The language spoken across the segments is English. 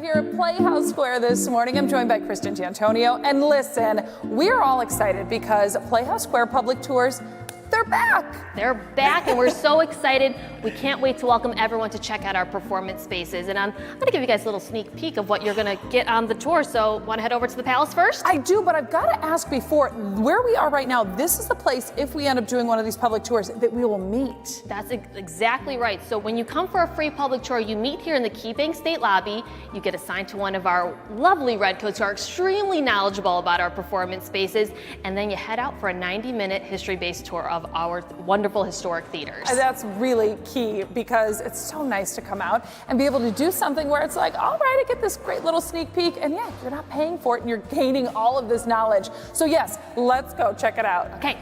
here at Playhouse Square this morning. I'm joined by Kristen D'Antonio. And listen, we're all excited because Playhouse Square Public Tours, they're back. They're back, and we're so excited. We can't wait to welcome everyone to check out our performance spaces. And I'm going to give you guys a little sneak peek of what you're going to get on the tour. So want to head over to the Palace first? I do, but I've got to ask before, where we are right now, this is the place, if we end up doing one of these public tours, that we will meet. That's exactly right. So when you come for a free public tour, you meet here in the KeyBank State lobby. You get assigned to one of our lovely redcoats who are extremely knowledgeable about our performance spaces. And then you head out for a 90-minute history-based tour of our wonderful historic theaters. That's really key because it's so nice to come out and be able to do something where it's like, all right, I get this great little sneak peek, and yeah, you're not paying for it and you're gaining all of this knowledge. So yes, let's go check it out. Okay.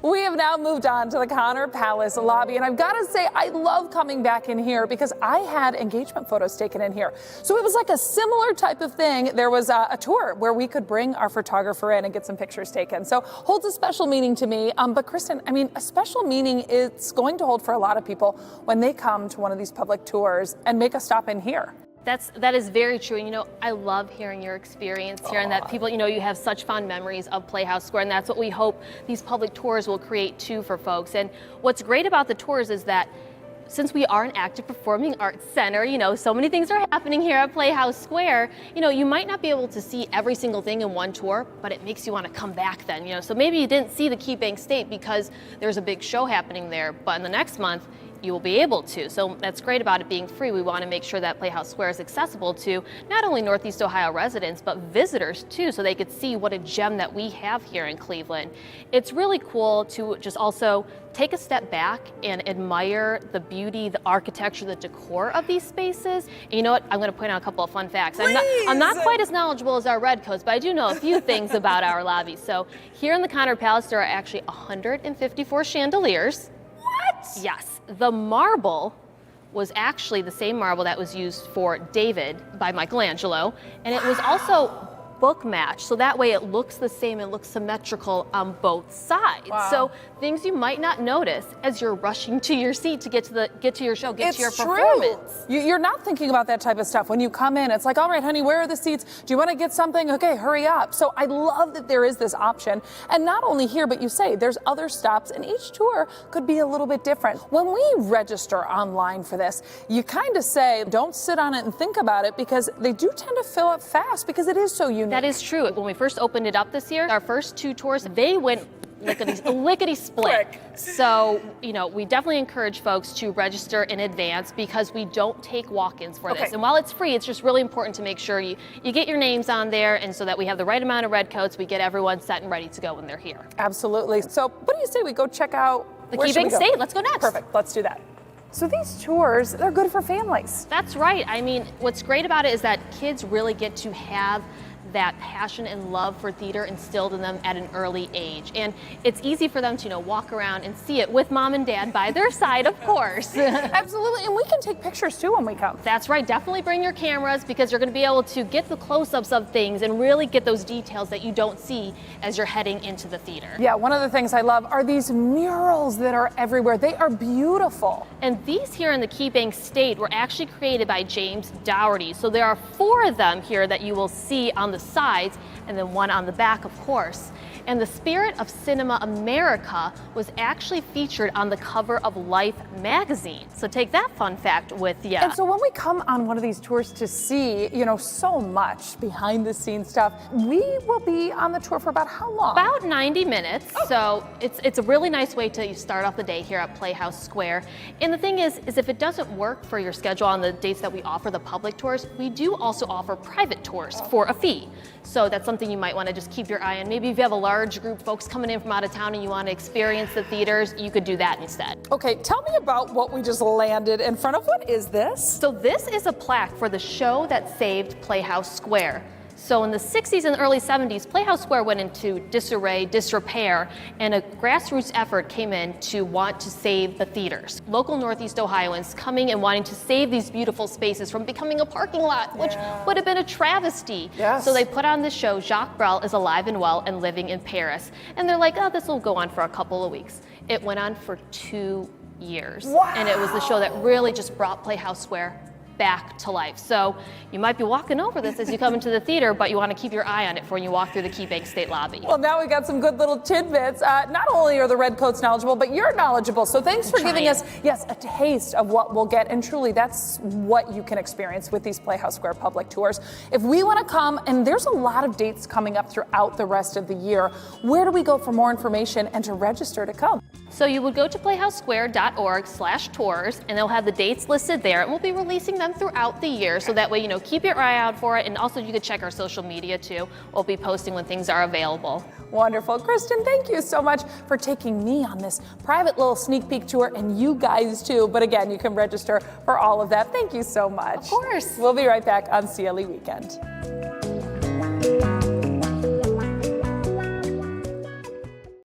We have now moved on to the Connor Palace lobby, and I've got to say, I love coming back in here because I had engagement photos taken in here. So it was like a similar type of thing. There was a tour where we could bring our photographer in and get some pictures taken. So holds a special meaning to me. But Kristen, I mean, a special meaning it's going to hold for a lot of people when they come to one of these public tours and make a stop in here. That is very true. And, I love hearing your experience here and that people, you have such fond memories of Playhouse Square. And that's what we hope these public tours will create too for folks. And what's great about the tours is that since we are an active performing arts center, so many things are happening here at Playhouse Square, you might not be able to see every single thing in one tour, but it makes you want to come back then, So maybe you didn't see the KeyBank State because there's a big show happening there, but in the next month, you will be able to. So that's great about it being free. We want to make sure that Playhouse Square is accessible to not only Northeast Ohio residents, but visitors too, so they could see what a gem that we have here in Cleveland. It's really cool to just also take a step back and admire the beauty, the architecture, the decor of these spaces. And you know what? I'm going to point out a couple of fun facts. I'm not quite as knowledgeable as our redcoats, but I do know a few things about our lobby. So here in the Connor Palace, there are actually 154 chandeliers. What? Yes. The marble was actually the same marble that was used for David by Michelangelo, and it was also book matched, so that way it looks the same and looks symmetrical on both sides. Wow. So things you might not notice as you're rushing to your seat to get to your show, get to your true. performance. You're not thinking about that type of stuff when you come in. It's like, all right, honey, where are the seats? Do you want to get something? Okay, hurry up. So I love that there is this option. And not only here, but you say there's other stops, and each tour could be a little bit different. When we register online for this, you kind of say, don't sit on it and think about it, because they do tend to fill up fast because it is so unique. That is true. When we first opened it up this year, our first two tours, they went lickety-split. Quick. So, we definitely encourage folks to register in advance because we don't take walk-ins for this. And while it's free, it's just really important to make sure you get your names on there, and so that we have the right amount of redcoats, we get everyone set and ready to go when they're here. Absolutely. So what do you say we go check out the KeyBank State? Let's go next. Perfect. Let's do that. So these tours, they're good for families. That's right. I mean, what's great about it is that kids really get to have that passion and love for theater instilled in them at an early age. And it's easy for them to, walk around and see it with mom and dad by their side, of course. Absolutely, and we can take pictures too when we come. That's right, definitely bring your cameras because you're gonna be able to get the close-ups of things and really get those details that you don't see as you're heading into the theater. Yeah, one of the things I love are these murals that are everywhere. They are beautiful. And these here in the KeyBank State were actually created by James Dougherty. So there are 4 of them here that you will see on the sides, and then one on the back, of course. And the Spirit of Cinema America was actually featured on the cover of Life magazine. So take that fun fact with you. And so when we come on one of these tours to see, so much behind the scenes stuff, we will be on the tour for about how long? About 90 minutes. Oh. So it's a really nice way to start off the day here at Playhouse Square. And the thing is if it doesn't work for your schedule on the dates that we offer the public tours, we do also offer private tours for a fee. So that's something you might want to just keep your eye on. Maybe if you have a large group, folks coming in from out of town, and you want to experience the theaters, you could do that instead. Okay, tell me about what we just landed in front of. What is this? So this is a plaque for the show that saved Playhouse Square. So in the 60s and early 70s, Playhouse Square went into disarray, disrepair, and a grassroots effort came in to want to save the theaters. Local Northeast Ohioans coming and wanting to save these beautiful spaces from becoming a parking lot, which would have been a travesty. Yes. So they put on this show, Jacques Brel is alive and well and living in Paris. And they're like, oh, this will go on for a couple of weeks. It went on for 2 years. Wow. And it was the show that really just brought Playhouse Square back to life. So you might be walking over this as you come into the theater, but you want to keep your eye on it for when you walk through the KeyBank State lobby. Well, now we got some good little tidbits. Not only are the Redcoats knowledgeable, but you're knowledgeable. So thanks for giving us, yes, a taste of what we'll get. And truly, that's what you can experience with these Playhouse Square public tours. If we want to come, and there's a lot of dates coming up throughout the rest of the year, where do we go for more information and to register to come? So you would go to playhousesquare.org/tours, and they'll have the dates listed there, and we'll be releasing them throughout the year. So that way, you know, keep your eye out for it, and also you could check our social media too. We'll be posting when things are available. Wonderful. Kristen, thank you so much for taking me on this private little sneak peek tour, and you guys too. But again, you can register for all of that. Thank you so much. Of course. We'll be right back on CLE Weekend.